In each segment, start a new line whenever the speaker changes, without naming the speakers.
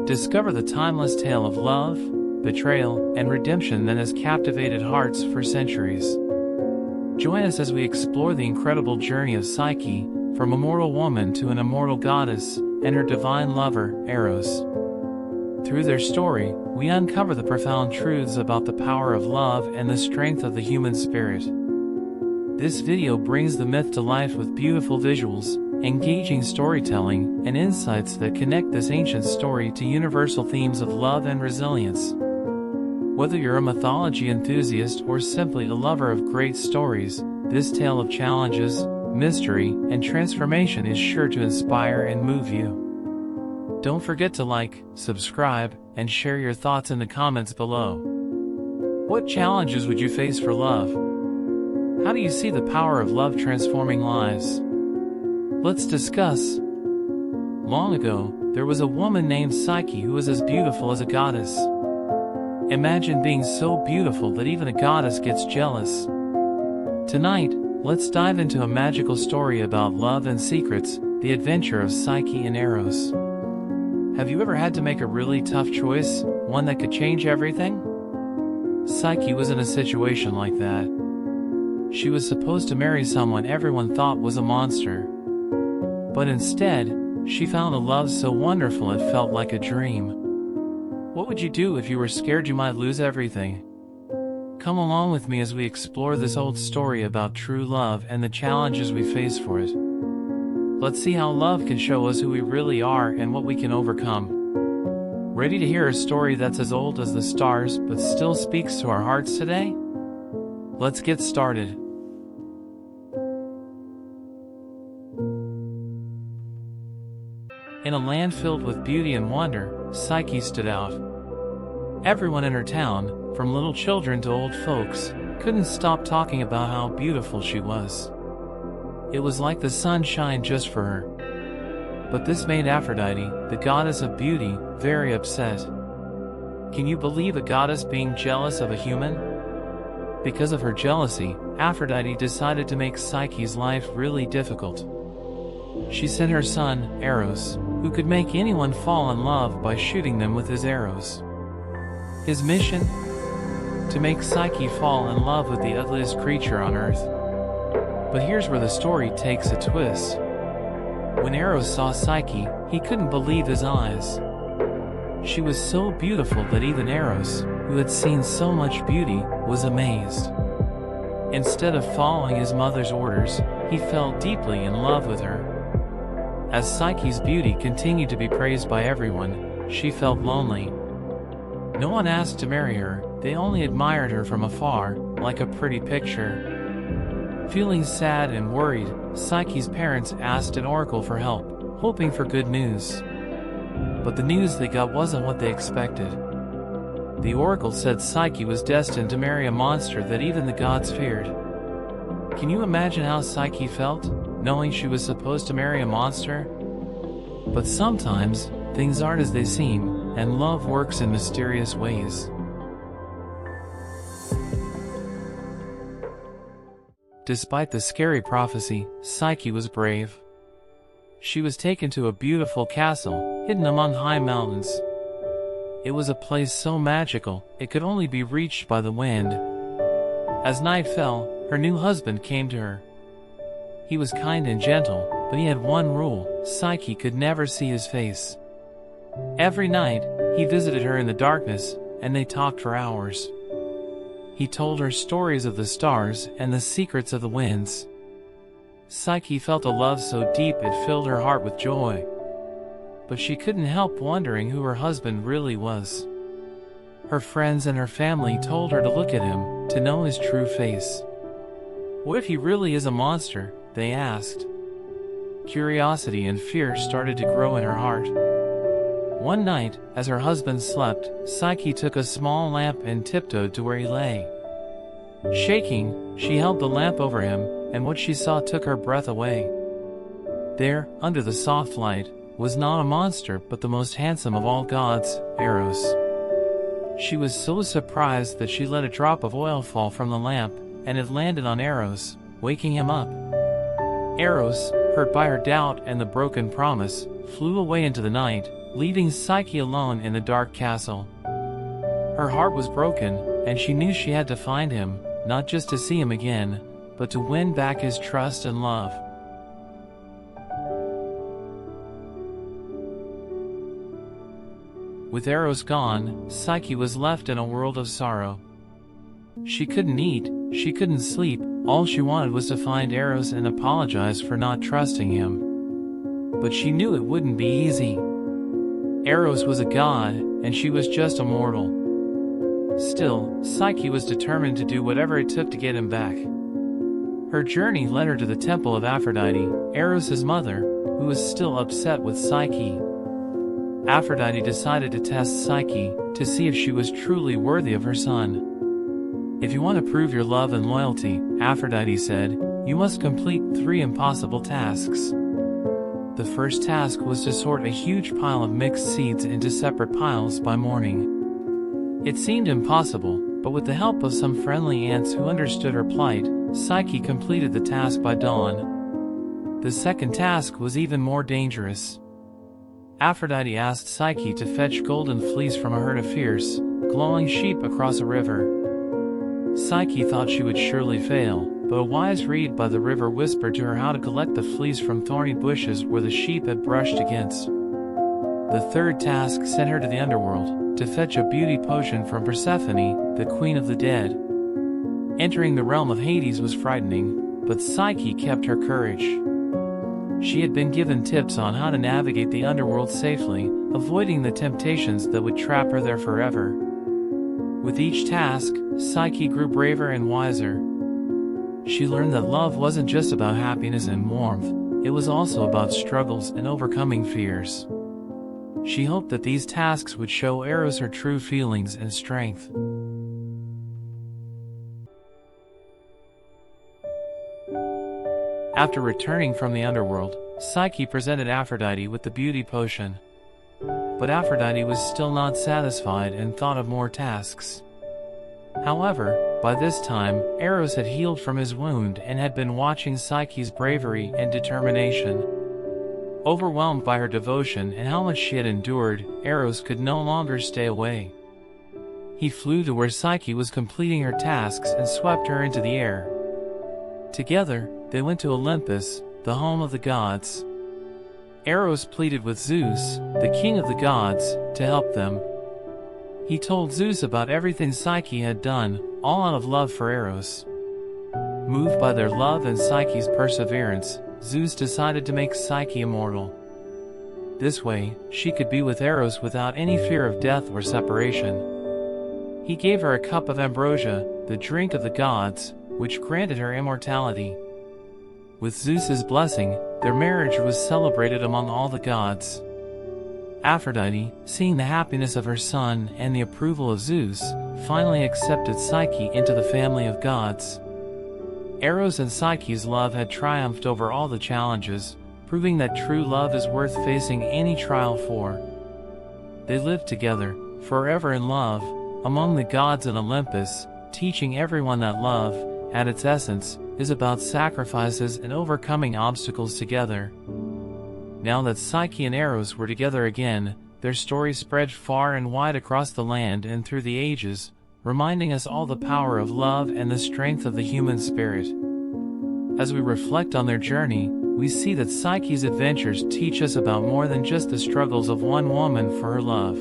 Discover the timeless tale of love, betrayal, and redemption that has captivated hearts for centuries. Join us as we explore the incredible journey of Psyche, from a mortal woman to an immortal goddess, and her divine lover, Eros. Through their story, we uncover the profound truths about the power of love and the strength of the human spirit. This video brings the myth to life with beautiful visuals, engaging storytelling, and insights that connect this ancient story to universal themes of love and resilience. Whether you're a mythology enthusiast or simply a lover of great stories, this tale of challenges, mystery, and transformation is sure to inspire and move you. Don't forget to like, subscribe, and share your thoughts in the comments below. What challenges would you face for love? How do you see the power of love transforming lives? Let's discuss. Long ago, there was a woman named Psyche who was as beautiful as a goddess. Imagine being so beautiful that even a goddess gets jealous. Tonight, let's dive into a magical story about love and secrets, the adventure of Psyche and Eros. Have you ever had to make a really tough choice, one that could change everything? Psyche was in a situation like that. She was supposed to marry someone everyone thought was a monster. But instead, she found a love so wonderful it felt like a dream. What would you do if you were scared you might lose everything? Come along with me as we explore this old story about true love and the challenges we face for it. Let's see how love can show us who we really are and what we can overcome. Ready to hear a story that's as old as the stars but still speaks to our hearts today? Let's get started. In a land filled with beauty and wonder, Psyche stood out. Everyone in her town, from little children to old folks, couldn't stop talking about how beautiful she was. It was like the sun shined just for her. But this made Aphrodite, the goddess of beauty, very upset. Can you believe a goddess being jealous of a human? Because of her jealousy, Aphrodite decided to make Psyche's life really difficult. She sent her son, Eros, who could make anyone fall in love by shooting them with his arrows. His mission? To make Psyche fall in love with the ugliest creature on earth. But here's where the story takes a twist. When Eros saw Psyche, he couldn't believe his eyes. She was so beautiful that even Eros, who had seen so much beauty, was amazed. Instead of following his mother's orders, he fell deeply in love with her. As Psyche's beauty continued to be praised by everyone, she felt lonely. No one asked to marry her, they only admired her from afar, like a pretty picture. Feeling sad and worried, Psyche's parents asked an oracle for help, hoping for good news. But the news they got wasn't what they expected. The oracle said Psyche was destined to marry a monster that even the gods feared. Can you imagine how Psyche felt, knowing she was supposed to marry a monster? But sometimes, things aren't as they seem, and love works in mysterious ways. Despite the scary prophecy, Psyche was brave. She was taken to a beautiful castle, hidden among high mountains. It was a place so magical, it could only be reached by the wind. As night fell, her new husband came to her. He was kind and gentle, but he had one rule: Psyche could never see his face. Every night, he visited her in the darkness, and they talked for hours. He told her stories of the stars and the secrets of the winds. Psyche felt a love so deep it filled her heart with joy. But she couldn't help wondering who her husband really was. Her friends and her family told her to look at him, to know his true face. What if he really is a monster? They asked. Curiosity and fear started to grow in her heart. One night, as her husband slept, Psyche took a small lamp and tiptoed to where he lay. Shaking, she held the lamp over him, and what she saw took her breath away. There, under the soft light, was not a monster but the most handsome of all gods, Eros. She was so surprised that she let a drop of oil fall from the lamp, and it landed on Eros, waking him up. Eros, hurt by her doubt and the broken promise, flew away into the night, leaving Psyche alone in the dark castle. Her heart was broken, and she knew she had to find him, not just to see him again, but to win back his trust and love. With Eros gone, Psyche was left in a world of sorrow. She couldn't eat, she couldn't sleep, all she wanted was to find Eros and apologize for not trusting him. But she knew it wouldn't be easy. Eros was a god, and she was just a mortal. Still, Psyche was determined to do whatever it took to get him back. Her journey led her to the temple of Aphrodite, Eros' mother, who was still upset with Psyche. Aphrodite decided to test Psyche to see if she was truly worthy of her son. If you want to prove your love and loyalty, Aphrodite said, you must complete 3 impossible tasks. The first task was to sort a huge pile of mixed seeds into separate piles by morning. It seemed impossible, but with the help of some friendly ants who understood her plight, Psyche completed the task by dawn. The second task was even more dangerous. Aphrodite asked Psyche to fetch golden fleece from a herd of fierce, glowing sheep across a river. Psyche thought she would surely fail, but a wise reed by the river whispered to her how to collect the fleece from thorny bushes where the sheep had brushed against. The third task sent her to the underworld, to fetch a beauty potion from Persephone, the queen of the dead. Entering the realm of Hades was frightening, but Psyche kept her courage. She had been given tips on how to navigate the underworld safely, avoiding the temptations that would trap her there forever. With each task, Psyche grew braver and wiser. She learned that love wasn't just about happiness and warmth, it was also about struggles and overcoming fears. She hoped that these tasks would show Eros her true feelings and strength. After returning from the underworld, Psyche presented Aphrodite with the beauty potion. But Aphrodite was still not satisfied and thought of more tasks. However, by this time, Eros had healed from his wound and had been watching Psyche's bravery and determination. Overwhelmed by her devotion and how much she had endured, Eros could no longer stay away. He flew to where Psyche was completing her tasks and swept her into the air. Together, they went to Olympus, the home of the gods. Eros pleaded with Zeus, the king of the gods, to help them. He told Zeus about everything Psyche had done, all out of love for Eros. Moved by their love and Psyche's perseverance, Zeus decided to make Psyche immortal. This way, she could be with Eros without any fear of death or separation. He gave her a cup of ambrosia, the drink of the gods, which granted her immortality. With Zeus's blessing, their marriage was celebrated among all the gods. Aphrodite, seeing the happiness of her son and the approval of Zeus, finally accepted Psyche into the family of gods. Eros and Psyche's love had triumphed over all the challenges, proving that true love is worth facing any trial for. They lived together, forever in love, among the gods in Olympus, teaching everyone that love, at its essence, is about sacrifices and overcoming obstacles together. Now that Psyche and Eros were together again, their story spread far and wide across the land and through the ages, reminding us all the power of love and the strength of the human spirit. As we reflect on their journey, we see that Psyche's adventures teach us about more than just the struggles of one woman for her love.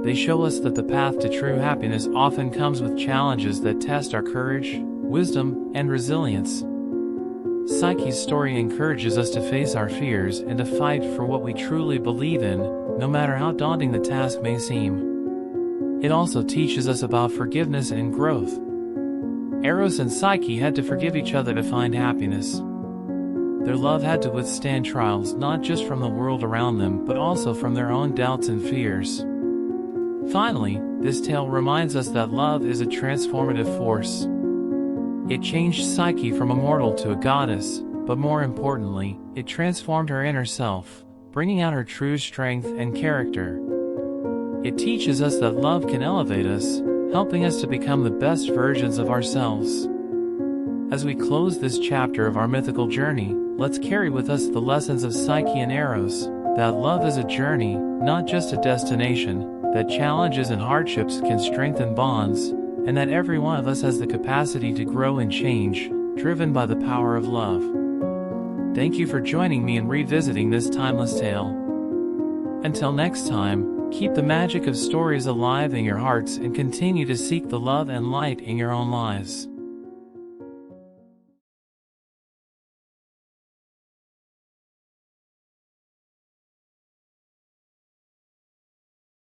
They show us that the path to true happiness often comes with challenges that test our courage, wisdom, and resilience. Psyche's story encourages us to face our fears and to fight for what we truly believe in, no matter how daunting the task may seem. It also teaches us about forgiveness and growth. Eros and Psyche had to forgive each other to find happiness. Their love had to withstand trials not just from the world around them but also from their own doubts and fears. Finally, this tale reminds us that love is a transformative force. It changed Psyche from a mortal to a goddess, but more importantly, it transformed her inner self, bringing out her true strength and character. It teaches us that love can elevate us, helping us to become the best versions of ourselves. As we close this chapter of our mythical journey, let's carry with us the lessons of Psyche and Eros, that love is a journey, not just a destination, that challenges and hardships can strengthen bonds, and that every one of us has the capacity to grow and change, driven by the power of love. Thank you for joining me in revisiting this timeless tale. Until next time, keep the magic of stories alive in your hearts and continue to seek the love and light in your own lives.